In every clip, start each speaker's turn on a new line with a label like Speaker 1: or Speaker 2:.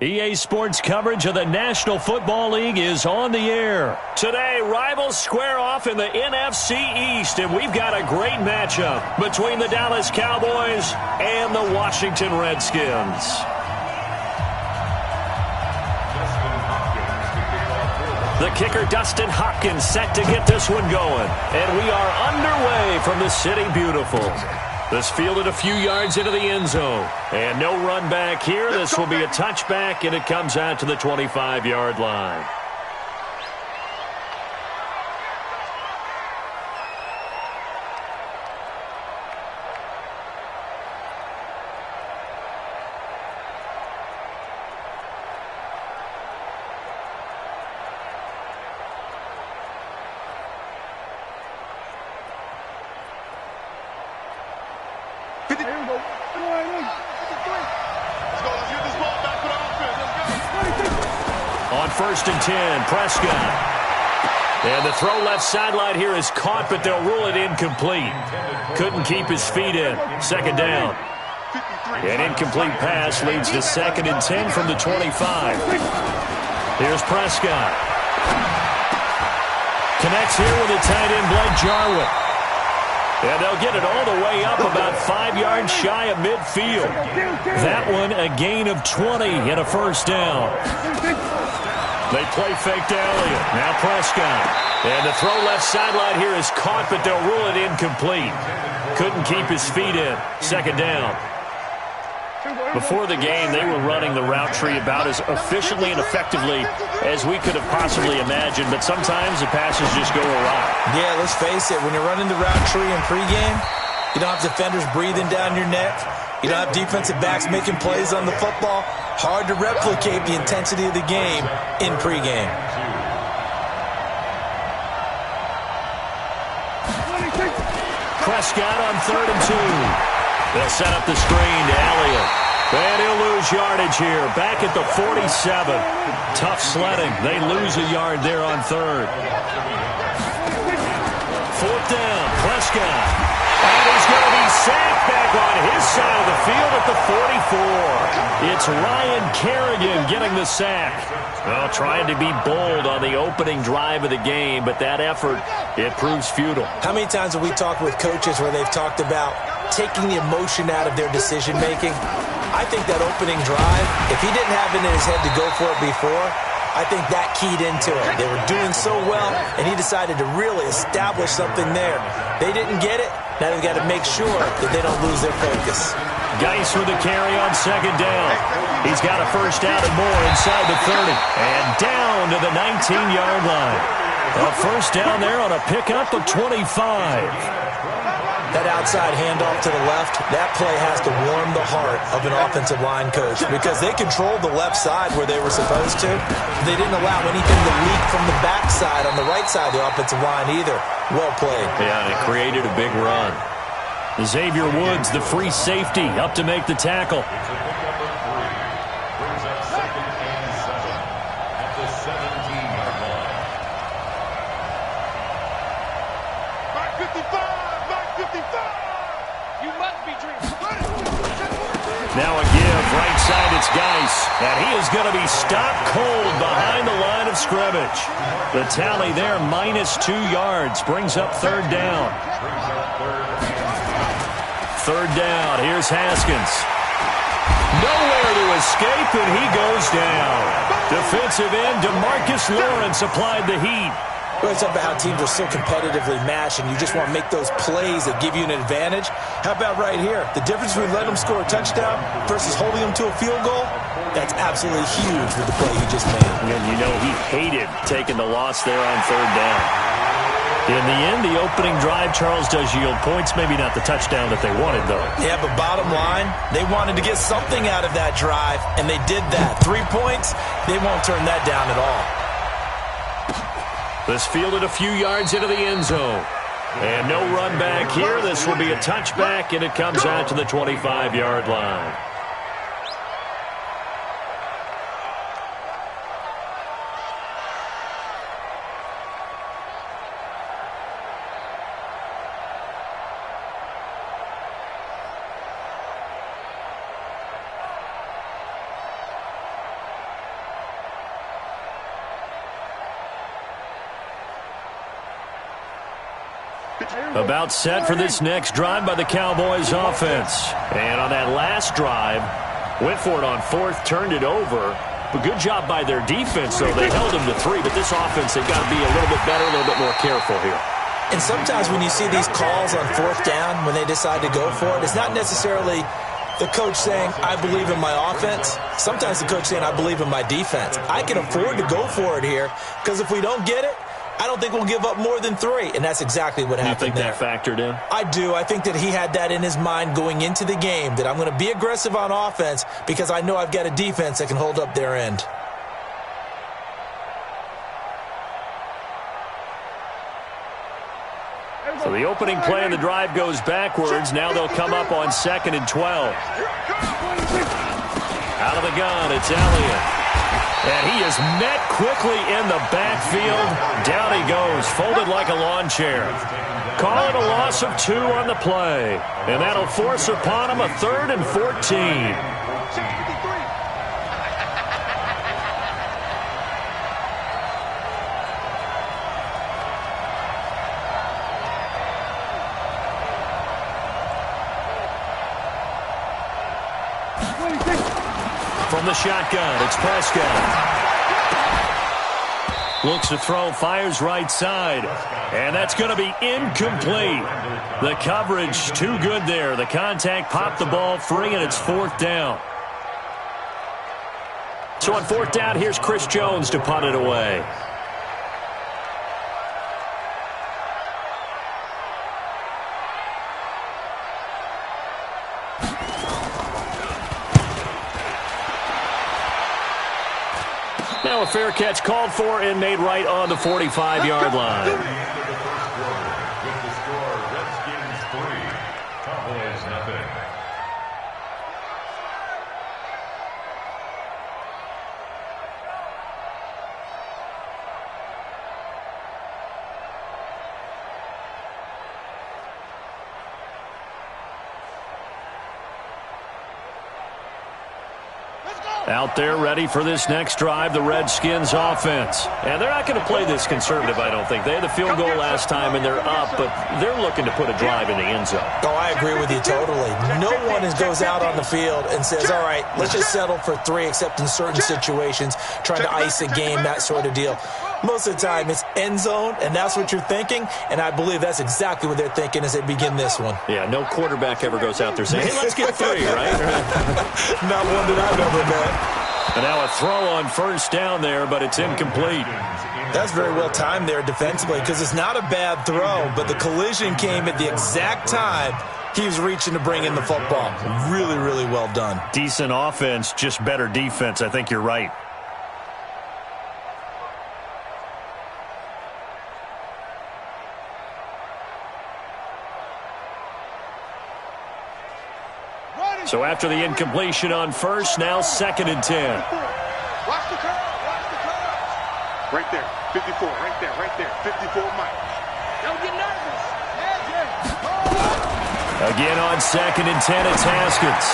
Speaker 1: EA Sports coverage of the National Football League is on the air. Today, rivals square off in the NFC East, and we've got a great matchup between the Dallas Cowboys and the Washington Redskins. The kicker, Dustin Hopkins, set to get this one going. And we are underway from the City Beautiful. This fielded a few yards into the end zone. And no run back here. This will be a touchback, and it comes out to the 25-yard line. On 1st and 10, Prescott. And the throw left sideline here is caught, but they'll rule it incomplete. Couldn't keep his feet in. 2nd down. An incomplete pass leads to 2nd and 10 from the 25. Here's Prescott. Connects here with the tight end, Blake Jarwin. And they'll get it all the way up about 5 yards shy of midfield. That one a gain of 20 and a 1st down. They play fake to Elliott. Now Prescott. And the throw left sideline here is caught, but they'll rule it incomplete. Couldn't keep his feet in. 2nd down. Before the game, they were running the route tree about as efficiently and effectively as we could have possibly imagined, but sometimes the passes just go awry.
Speaker 2: Yeah, let's face it. When you're running the route tree in pregame, you don't have defenders breathing down your neck. You don't have defensive backs making plays on the football. Hard to replicate the intensity of the game in pregame.
Speaker 1: Prescott on 3rd and 2. They'll set up the screen to Elliott. And he'll lose yardage here. Back at the 47. Tough sledding. They lose a yard there on 3rd. 4th down. Prescott. And he's going to be sacked back on his side of the field at the 44. It's Ryan Kerrigan getting the sack. Well, trying to be bold on the opening drive of the game, but that effort, it proves futile.
Speaker 2: How many times have we talked with coaches where they've talked about taking the emotion out of their decision-making? I think that opening drive, if he didn't have it in his head to go for it before, I think that keyed into it. They were doing so well, and he decided to really establish something there. They didn't get it. Now they've got to make sure that they don't lose their focus.
Speaker 1: Geis with the carry on 2nd down. He's got a 1st down and more inside the 30. And down to the 19-yard line. A 1st down there on a pickup of 25.
Speaker 2: That outside handoff to the left, that play has to warm the heart of an offensive line coach because they controlled the left side where they were supposed to. They didn't allow anything to leak from the backside on the right side of the offensive line either. Well played.
Speaker 1: Yeah, and it created a big run. Xavier Woods, the free safety, up to make the tackle. Now a give, right side, it's Geis. And he is going to be stopped cold behind the line of scrimmage. The tally there, -2 yards, brings up 3rd down. 3rd down, here's Haskins. Nowhere to escape, and he goes down. Defensive end DeMarcus Lawrence applied the heat.
Speaker 2: We always talk about how teams are so competitively matched and you just want to make those plays that give you an advantage. How about right here? The difference between letting them score a touchdown versus holding them to a field goal, that's absolutely huge with the play he just made.
Speaker 1: And you know he hated taking the loss there on 3rd down. In the end, the opening drive, Charles, does yield points. Maybe not the touchdown that they wanted, though.
Speaker 2: Yeah, but bottom line, they wanted to get something out of that drive, and they did that. 3 points, they won't turn that down at all.
Speaker 1: This fielded a few yards into the end zone. And no run back here. This will be a touchback, and it comes out to the 25-yard line. About set for this next drive by the Cowboys offense. And on that last drive, went for it on fourth, turned it over. But good job by their defense, though. They held them to 3, but this offense, they've got to be a little bit better, a little bit more careful here.
Speaker 2: And sometimes when you see these calls on fourth down, when they decide to go for it, it's not necessarily the coach saying, I believe in my offense. Sometimes the coach saying, I believe in my defense. I can afford to go for it here because if we don't get it, I don't think we'll give up more than 3. And that's exactly what happened there.
Speaker 1: You think that factored in?
Speaker 2: I do. I think that he had that in his mind going into the game, that I'm going to be aggressive on offense because I know I've got a defense that can hold up their end.
Speaker 1: So the opening play of the drive goes backwards. Now they'll come up on 2nd and 12. Out of the gun, it's Elliott. And he is met quickly in the backfield. Down he goes, folded like a lawn chair. Call it a loss of 2 on the play. And that'll force upon him a 3rd and 14. From the shotgun, it's Prescott. Looks to throw, fires right side. And that's going to be incomplete. The coverage too good there. The contact popped the ball free, and it's 4th down. So on 4th down, here's Chris Jones to punt it away. Now a fair catch called for and made right on the 45-yard line. Out there ready for this next drive, the Redskins offense. And they're not going to play this conservative, I don't think. They had the field goal last time, and they're up, but they're looking to put a drive in the end zone.
Speaker 2: Oh, I agree with you totally. No one goes out on the field and says, all right, let's just settle for 3, except in certain situations, trying to ice a game, that sort of deal. Most of the time, it's end zone, and that's what you're thinking, and I believe that's exactly what they're thinking as they begin this one.
Speaker 1: Yeah, no quarterback ever goes out there saying, hey, let's get 3, right?
Speaker 2: Not one that I've ever met.
Speaker 1: And now a throw on 1st down there, but it's incomplete.
Speaker 2: That's very well timed there defensively because it's not a bad throw, but the collision came at the exact time he was reaching to bring in the football. Really, really well done.
Speaker 1: Decent offense, just better defense. I think you're right. So after the incompletion on 1st, now 2nd and 10.
Speaker 3: Watch the curve, watch the curve. Right there, 54, right there, 54 Mike. Don't get nervous.
Speaker 1: Again on 2nd and 10, it's Haskins.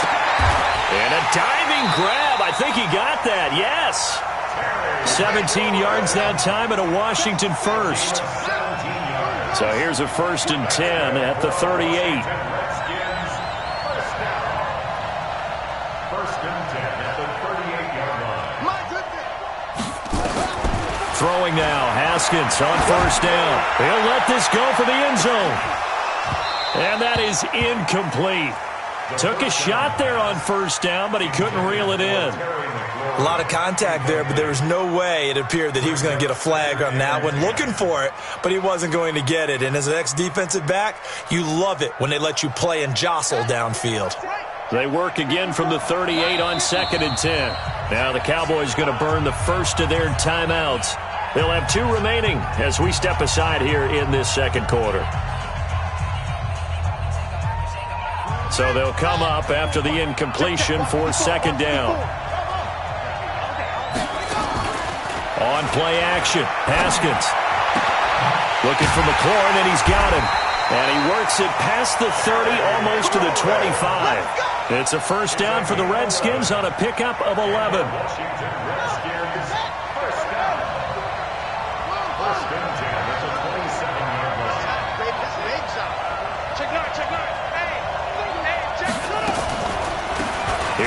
Speaker 1: And a diving grab. I think he got that, yes. 17 yards that time at a Washington first. So here's a 1st and 10 at the 38. Throwing now, Haskins on 1st down. He'll let this go for the end zone. And that is incomplete. Took a shot there on 1st down, but he couldn't reel it in.
Speaker 2: A lot of contact there, but there was no way it appeared that he was going to get a flag on that one. Looking for it, but he wasn't going to get it. And as an ex-defensive back, you love it when they let you play and jostle downfield.
Speaker 1: They work again from the 38 on 2nd and 10. Now the Cowboys going to burn the first of their timeouts. They'll have 2 remaining as we step aside here in this 2nd quarter. So they'll come up after the incompletion for 2nd down. On play action, Haskins. Looking for McLaurin, and he's got him. And he works it past the 30, almost to the 25. It's a 1st down for the Redskins on a pickup of 11.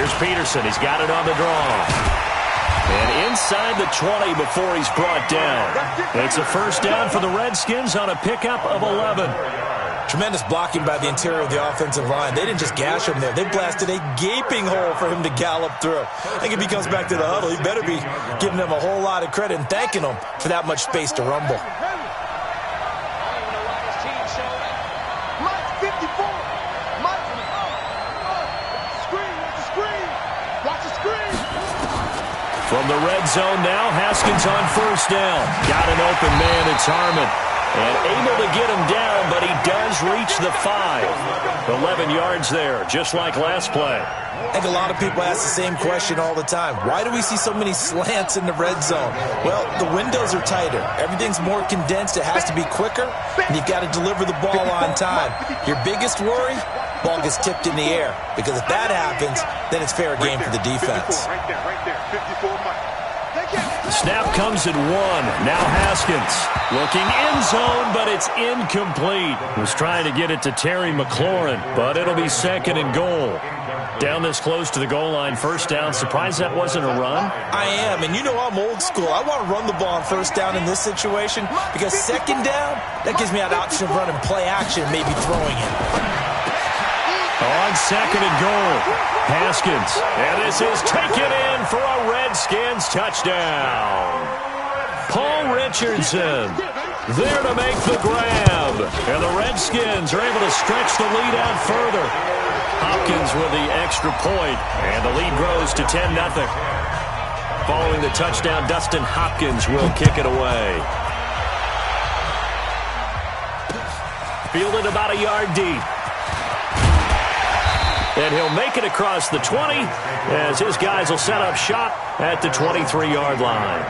Speaker 1: Here's Peterson. He's got it on the draw. And inside the 20 before he's brought down. It's a first down for the Redskins on a pickup of 11.
Speaker 2: Tremendous blocking by the interior of the offensive line. They didn't just gash him there. They blasted a gaping hole for him to gallop through. I think if he comes back to the huddle, he better be giving them a whole lot of credit and thanking them for that much space to rumble.
Speaker 1: From the red zone now, Haskins on first down. Got an open man, it's Harmon. And able to get him down, but he does reach the 5. 11 yards there, just like last play.
Speaker 2: I think a lot of people ask the same question all the time. Why do we see so many slants in the red zone? Well, the windows are tighter. Everything's more condensed. It has to be quicker, and you've got to deliver the ball on time. Your biggest worry? Ball gets tipped in the air, because if that happens, then it's fair game for the defense.
Speaker 3: Right there, 54 Mike.
Speaker 1: Snap comes at 1. Now Haskins looking end zone, but it's incomplete. Was trying to get it to Terry McLaurin, but it'll be second and goal. Down this close to the goal line, first down. Surprised that wasn't a run?
Speaker 2: I am, and you know I'm old school. I want to run the ball on first down in this situation, because second down, that gives me that option of running play action, maybe throwing it.
Speaker 1: On second and goal, Haskins. And this is taken in for a Redskins touchdown. Paul Richardson there to make the grab. And the Redskins are able to stretch the lead out further. Hopkins with the extra point, and the lead grows to 10-0. Following the touchdown, Dustin Hopkins will kick it away. Fielded about a yard deep. And he'll make it across the 20 as his guys will set up shop at the 23-yard line.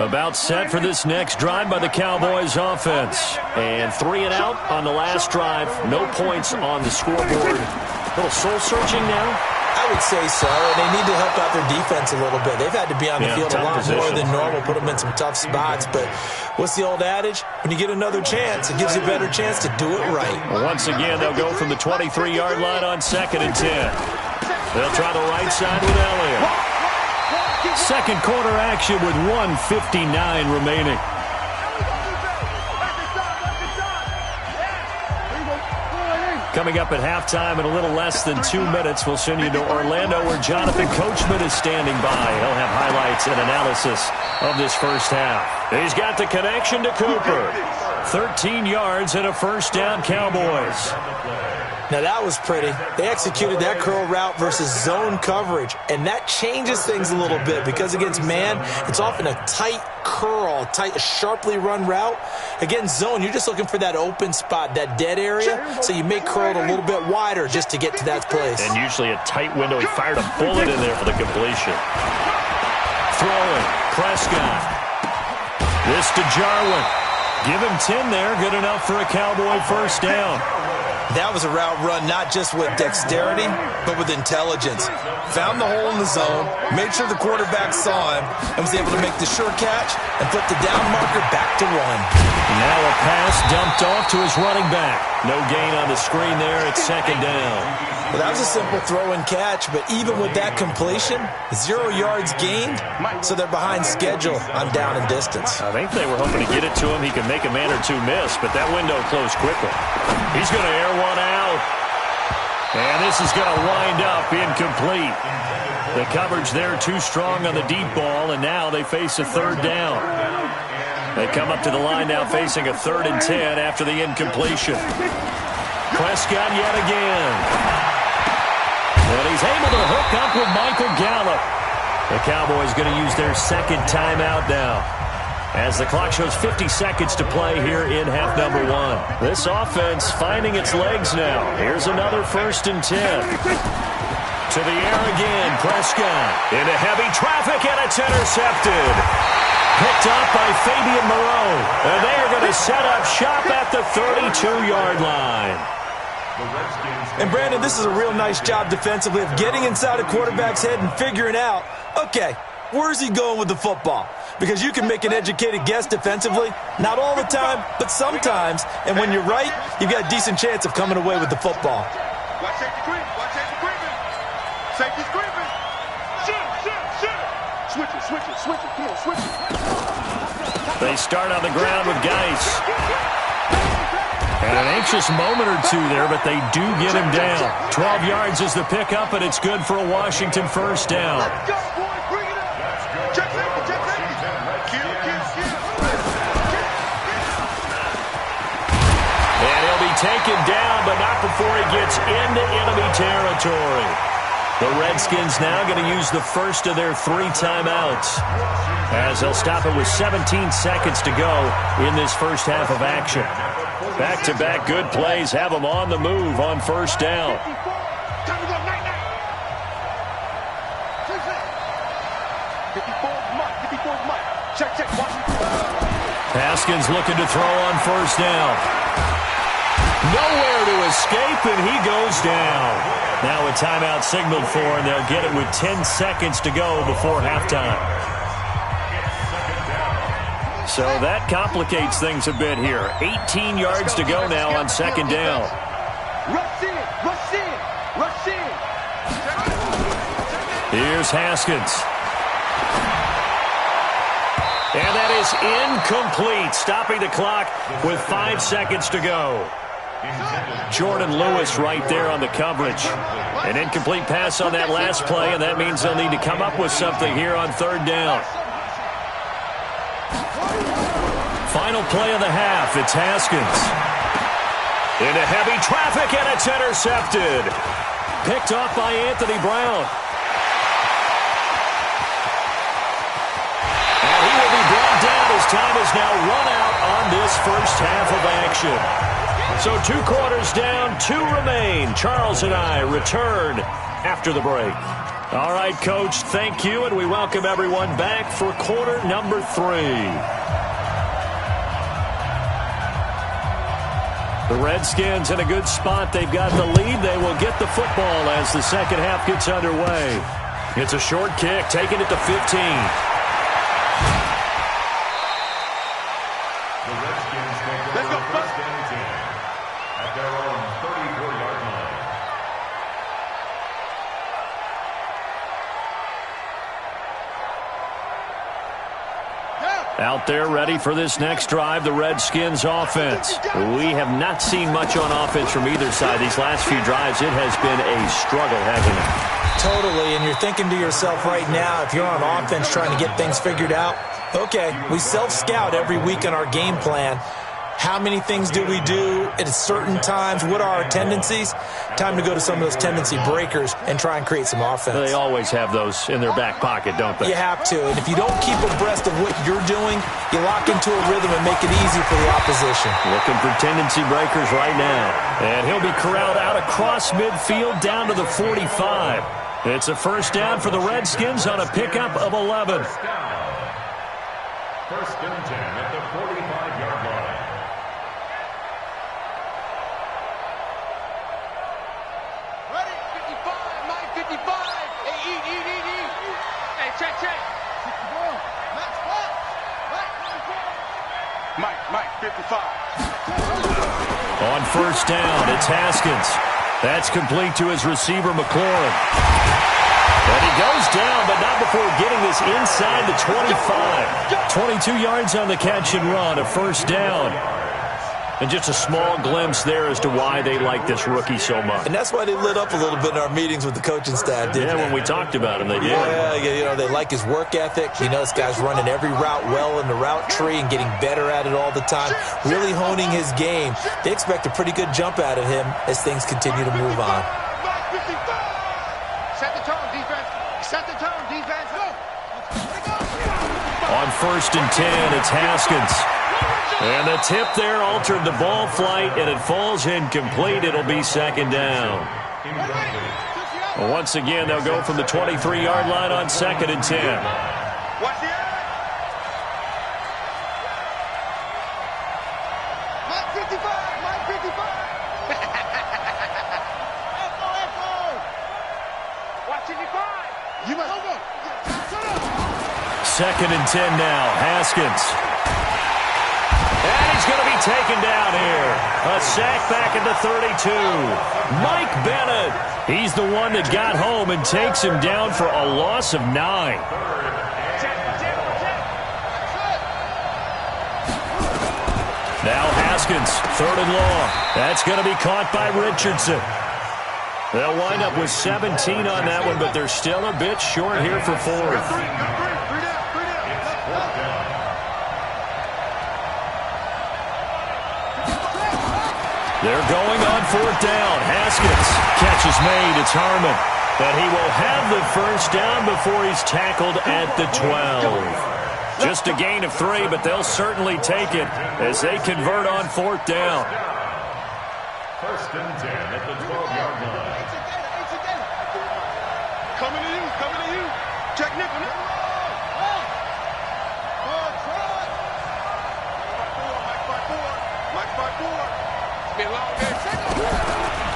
Speaker 1: About set for this next drive by the Cowboys offense. And 3 and out on the last drive. No points on the scoreboard. A little soul-searching now.
Speaker 2: I would say so, and they need to help out their defense a little bit. They've had to be on the field a lot more than normal, put them in some tough spots. But what's the old adage? When you get another chance, it gives you a better chance to do it right.
Speaker 1: Once again, they'll go from the 23-yard line on second and 10. They'll try the right side with Elliott. Second quarter action with 1:59 remaining. Coming up at halftime in a little less than 2 minutes, we'll send you to Orlando where Jonathan Coachman is standing by. He'll have highlights and analysis of this first half. He's got the connection to Cooper. 13 yards and a first down, Cowboys.
Speaker 2: Now that was pretty. They executed that curl route versus zone coverage, and that changes things a little bit because against man, it's often a tight curl, tight, sharply run route. Against zone, you're just looking for that open spot, that dead area, so you may curl it a little bit wider just to get to that place.
Speaker 1: And usually a tight window. He fired a bullet in there for the completion. Throwing, Prescott. This to Jarwin. Give him 10 there, good enough for a Cowboy first down.
Speaker 2: That was a route run not just with dexterity, but with intelligence. Found the hole in the zone, made sure the quarterback saw him, and was able to make the sure catch and flip the down marker back to 1.
Speaker 1: Now a pass dumped off to his running back. No gain on the screen there. It's second down.
Speaker 2: Well, that was a simple throw and catch, but even with that completion, 0 yards gained, so they're behind schedule on down and distance.
Speaker 1: I think they were hoping to get it to him. He could make a man or two miss, but that window closed quickly. He's going to air one out. And this is going to wind up incomplete. The coverage there too strong on the deep ball, and now they face a third down. They come up to the line now facing a 3rd and 10 after the incompletion. Prescott yet again. And he's able to hook up with Michael Gallup. The Cowboys going to use their second timeout now, as the clock shows 50 seconds to play here in half number 1. This offense finding its legs now. Here's another 1st and 10. To the air again, Prescott. Into heavy traffic, and it's intercepted. Picked up by Fabian Moreau. And they are going to set up shop at the 32-yard line.
Speaker 2: And Brandon, this is a real nice job defensively of getting inside a quarterback's head and figuring out, okay, where's he going with the football? because you can make an educated guess defensively. Not all the time, but sometimes. And when you're right, you've got a decent chance of coming away with the football.
Speaker 3: Watch safety creeping. Watch safety creeping. Safety's creeping. Switch it. Come on, switch it.
Speaker 1: They start on the ground with Geis. And an anxious moment or two there, but they do get him down. 12 yards is the pickup, and it's good for a Washington first down.
Speaker 3: Let's go, boys. Bring it up. Check safety. Kill.
Speaker 1: And he'll be taken down, but not before he gets into enemy territory. The Redskins now going to use the first of their 3 timeouts, as they'll stop it with 17 seconds to go in this first half of action. Back-to-back good plays have them on the move on first down.
Speaker 3: Time to go, night. 54's Mike. Check.
Speaker 1: Haskins looking to throw on first down. Nowhere to escape, and he goes down. Now a timeout signaled for, and they'll get it with 10 seconds to go before halftime. So that complicates things a bit here. 18 yards to go now on second down.
Speaker 3: Rush in.
Speaker 1: Here's Haskins. And that is incomplete, stopping the clock with 5 seconds to go. Jordan Lewis right there on the coverage. An incomplete pass on that last play, and that means they'll need to come up with something here on third down. Final play of the half, it's Haskins. Into heavy traffic, and it's intercepted. Picked off by Anthony Brown. And he will be brought down as time is now run out on this first half of action. So 2 quarters down, 2 remain. Charles and I return after the break. All right, Coach, thank you, and we welcome everyone back for quarter number 3. The Redskins in a good spot. They've got the lead. They will get the football as the second half gets underway. It's a short kick, taking it to 15.
Speaker 3: Let's go.
Speaker 4: At their own 34-yard line.
Speaker 1: Out there ready for this next drive, the Redskins offense. We have not seen much on offense from either side. These last few drives, it has been a struggle, hasn't it?
Speaker 2: Totally, and you're thinking to yourself right now, if you're on offense trying to get things figured out, okay, we self-scout every week in our game plan. How many things do we do at certain times? What are our tendencies? Time to go to some of those tendency breakers and try and create some offense.
Speaker 1: They always have those in their back pocket, don't they?
Speaker 2: You have to, and if you don't keep abreast of what you're doing, you lock into a rhythm and make it easy for the opposition.
Speaker 1: Looking for tendency breakers right now. And he'll be corralled out across midfield down to the 45. It's a first down for the Redskins on a pickup of 11.
Speaker 4: First and 10 at the 45-yard line.
Speaker 3: Ready? 55. Mike, 55. Hey, eat. Hey, check. Mike, 55.
Speaker 1: On first down, it's Haskins. That's complete to his receiver, McLaurin. And he goes down, but not before getting this inside the 25. 22 yards on the catch and run, a first down. And just a small glimpse there as to why they like this rookie so much.
Speaker 2: And that's why they lit up a little bit in our meetings with the coaching staff, didn't they?
Speaker 1: When we talked about him, they did.
Speaker 2: Yeah, they like his work ethic. This guy's running every route well in the route tree and getting better at it all the time, really honing his game. They expect a pretty good jump out of him as things continue to move on.
Speaker 3: Set the tone, defense.
Speaker 1: On first and 10, it's Haskins. And the tip there altered the ball flight, and it falls incomplete. It'll be second down. Once again, they'll go from the 23-yard line on second and 10.
Speaker 3: Watch the end. Mike 55. Echo. Watch it, you must over.
Speaker 1: 2nd and 10 now. Haskins. And he's going to be taken down here. A sack back at the 32. Mike Bennett. He's the one that got home and takes him down for a loss of 9. Now Haskins, 3rd and long. That's going to be caught by Richardson. They'll wind up with 17 on that one, but they're still a bit short here for 4th. They're going on 4th down. Haskins. Catch is made. It's Harmon. And he will have the 1st down before he's tackled at the 12. Just a gain of 3, but they'll certainly take it as they convert on 4th down.
Speaker 4: 1st and 10 at the 12-yard line.
Speaker 3: Coming to you. Check nickel. Mike 5-4.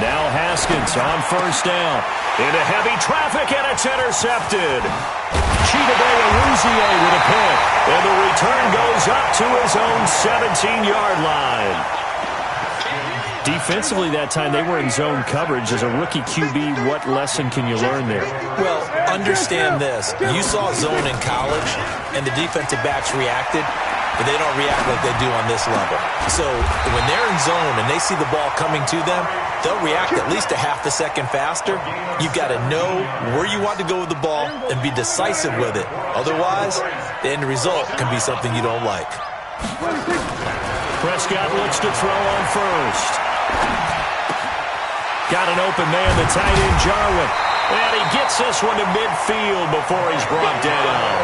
Speaker 1: Now Haskins on 1st down. Into heavy traffic, and it's intercepted. Chidobe Awuzie with a pick. And the return goes up to his own 17-yard line. Defensively that time, they were in zone coverage. As a rookie QB, what lesson can you learn there?
Speaker 2: Well, understand this. You saw zone in college, and the defensive backs reacted, but they don't react like they do on this level. So when they're in zone and they see the ball coming to them, they'll react at least a half a second faster. You've got to know where you want to go with the ball and be decisive with it. Otherwise, the end result can be something you don't like.
Speaker 1: Prescott looks to throw on 1st. Got an open man, the tight end Jarwin. And he gets this one to midfield before he's brought down.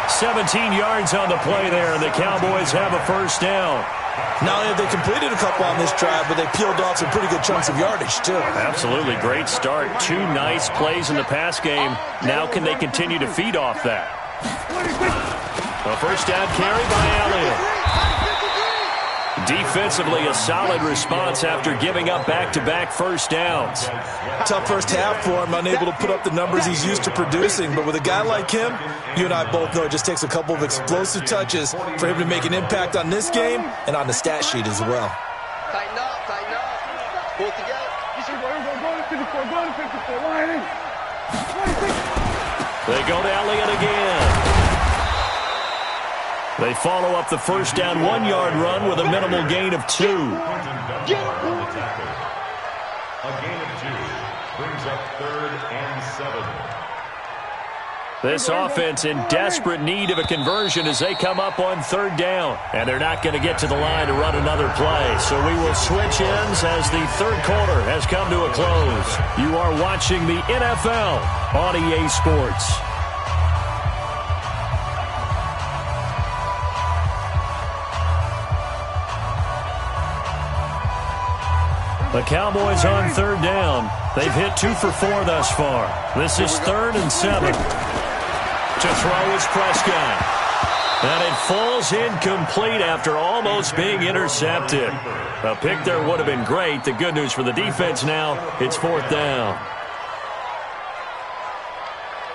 Speaker 1: 17 yards on the play there, and the Cowboys have a 1st down.
Speaker 2: Not only have they completed a couple on this drive, but they peeled off some pretty good chunks of yardage, too.
Speaker 1: Absolutely. Great start. 2 nice plays in the pass game. Now can they continue to feed off that? A 1st down carry by Elliott. Defensively, a solid response after giving up back-to-back 1st downs.
Speaker 2: Tough first half for him, unable to put up the numbers he's used to producing. But with a guy like him, you and I both know it just takes a couple of explosive touches for him to make an impact on this game and on the stat sheet as well.
Speaker 3: Tighten up. Pull it together.
Speaker 1: They go to Elliott again. They follow up the 1st down 1-yard run with a minimal gain of 2.
Speaker 4: A gain of 2 brings up 3rd and 7.
Speaker 1: This offense in desperate need of a conversion as they come up on 3rd down. And they're not going to get to the line to run another play. So we will switch ends as the 3rd quarter has come to a close. You are watching the NFL on EA Sports. The Cowboys on 3rd down. They've hit 2 for 4 thus far. This is 3rd and 7. To throw is Prescott. And it falls incomplete after almost being intercepted. A pick there would have been great. The good news for the defense now, it's 4th down.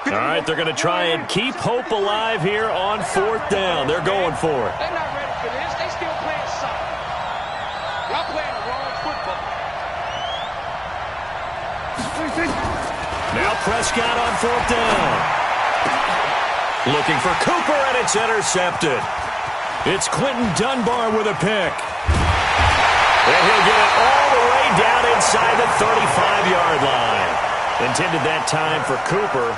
Speaker 1: All right, they're going to try and keep hope alive here on 4th down. They're going for it.
Speaker 5: They're not ready for this. They still playing soccer. Y'all playing the wrong football.
Speaker 1: Now Prescott on 4th down. Looking for Cooper, and it's intercepted. It's Quentin Dunbar with a pick. And he'll get it all the way down inside the 35-yard line. Intended that time for Cooper.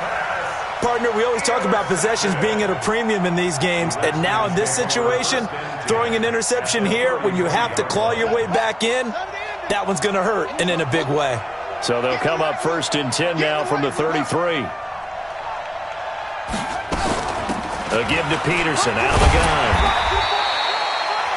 Speaker 2: Partner, we always talk about possessions being at a premium in these games, and now in this situation, throwing an interception here when you have to claw your way back in, that one's going to hurt, and in a big way.
Speaker 1: So they'll come up 1st and 10 now from the 33. A give to Peterson out of the gun.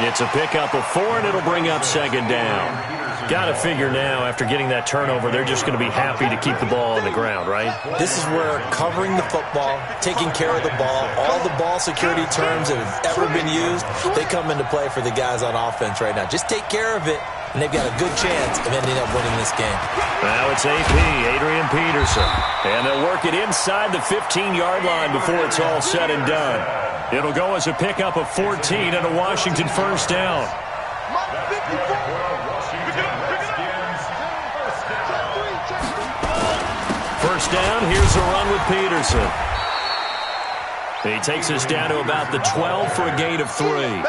Speaker 1: It's a pickup of 4, and it'll bring up 2nd down. Got to figure now, after getting that turnover, they're just going to be happy to keep the ball on the ground, right?
Speaker 2: This is where covering the football, taking care of the ball, all the ball security terms that have ever been used, they come into play for the guys on offense right now. Just take care of it, and they've got a good chance of ending up winning this game.
Speaker 1: Now it's AP, Adrian Peterson. And they'll work it inside the 15-yard line before it's all said and done. It'll go as a pickup of 14 and a Washington first down. First down, here's a run with Peterson. He takes us down to about the 12 for a gain of 3.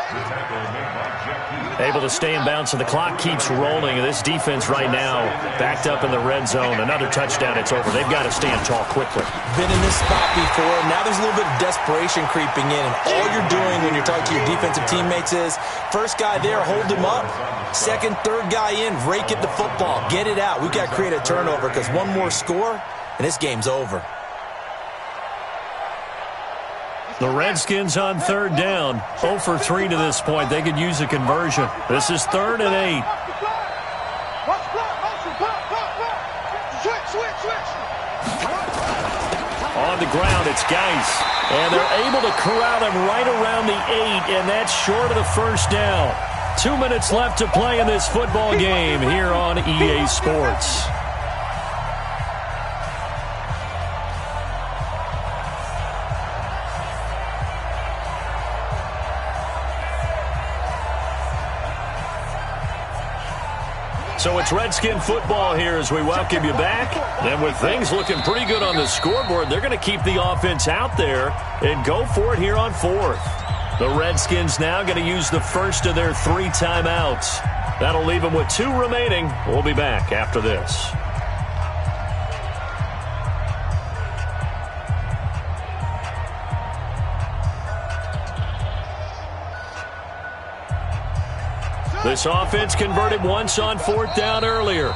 Speaker 1: Able to stay in bounds, so the clock keeps rolling. And this defense right now backed up in the red zone. Another touchdown, it's over. They've got to stand tall quickly.
Speaker 2: Been in this spot before. Now there's a little bit of desperation creeping in. And all you're doing when you're talking to your defensive teammates is, first guy there, hold him up. Second, third guy in, rake at the football. Get it out. We've got to create a turnover because one more score, and this game's over.
Speaker 1: The Redskins on third down. 0 for 3 to this point. They could use a conversion. This is 3rd and 8. On the ground, it's Geis. And they're able to corral him right around the 8, and that's short of the first down. 2 minutes left to play in this football game here on EA Sports. So it's Redskin football here as we welcome you back. And with things looking pretty good on the scoreboard, they're going to keep the offense out there and go for it here on 4th. The Redskins now going to use the first of their 3 timeouts. That'll leave them with 2 remaining. We'll be back after this. This offense converted once on 4th down earlier.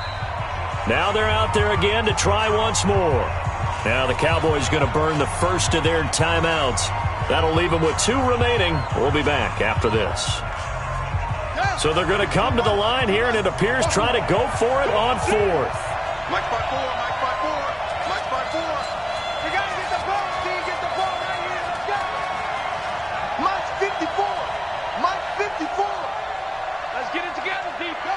Speaker 1: Now they're out there again to try once more. Now the Cowboys going to burn the first of their timeouts. That'll leave them with 2 remaining. We'll be back after this. So they're going to come to the line here, and it appears trying to go for it on 4th.
Speaker 3: Mike by 4, Mike by 4, Mike by 4.
Speaker 5: You got to get the ball, T. Get the ball right here. Let's go. Mike 54. Mike 54. Let's get it together, D. Go.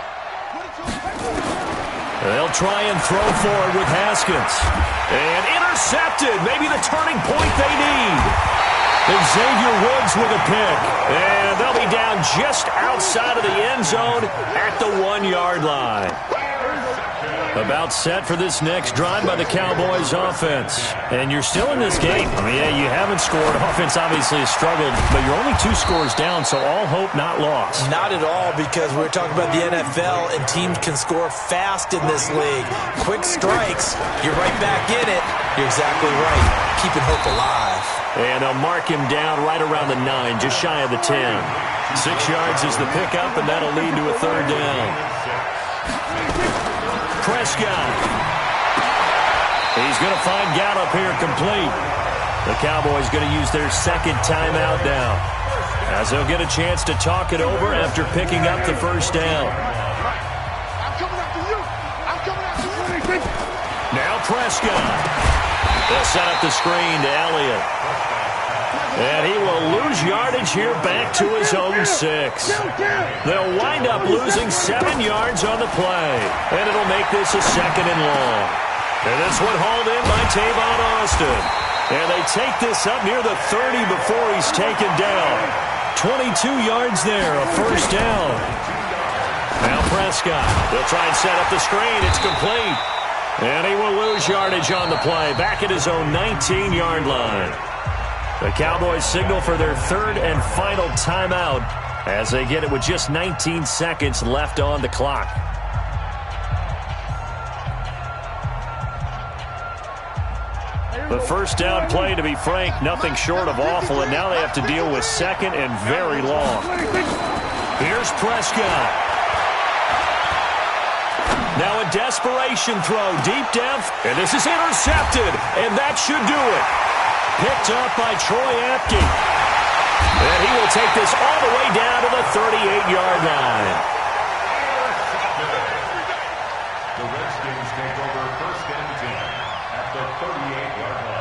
Speaker 1: They'll try and throw forward with Haskins. And intercepted. Maybe the turning point they need. And Xavier Woods with a pick. And they'll be down just outside of the end zone at the 1-yard line. About set for this next drive by the Cowboys offense. And you're still in this game. I mean, yeah, you haven't scored. Offense obviously has struggled, but you're only 2 scores down, so all hope not lost.
Speaker 2: Not at all, because we're talking about the NFL, and teams can score fast in this league. Quick strikes, you're right back in it. You're exactly right. Keeping hope alive.
Speaker 1: And they'll mark him down right around the 9, just shy of the 10. 6 yards is the pickup, and that'll lead to a 3rd down. Prescott. He's going to find Gallup here complete. The Cowboys going to use their 2nd timeout now, as they'll get a chance to talk it over after picking up the first down.
Speaker 5: I'm coming after you. I'm coming after you.
Speaker 1: Now Prescott. They'll set up the screen to Elliott. And he will lose yardage here back to his own 6. They'll wind up losing 7 yards on the play. And it'll make this a 2nd and long. And this one hauled in by Tavon Austin. And they take this up near the 30 before he's taken down. 22 yards there, a first down. Now Prescott. They'll try and set up the screen. It's complete. And he will lose yardage on the play. Back at his own 19-yard line. The Cowboys signal for their 3rd and final timeout as they get it with just 19 seconds left on the clock. The first down play, to be frank, nothing short of awful, and now they have to deal with 2nd and very long. Here's Prescott. Now a desperation throw deep down, and this is intercepted, and that should do it. Picked up by Troy Apke. And he will take this all the way down to the 38-yard line.
Speaker 4: The Redskins take over 1st and 10 at the 38-yard line.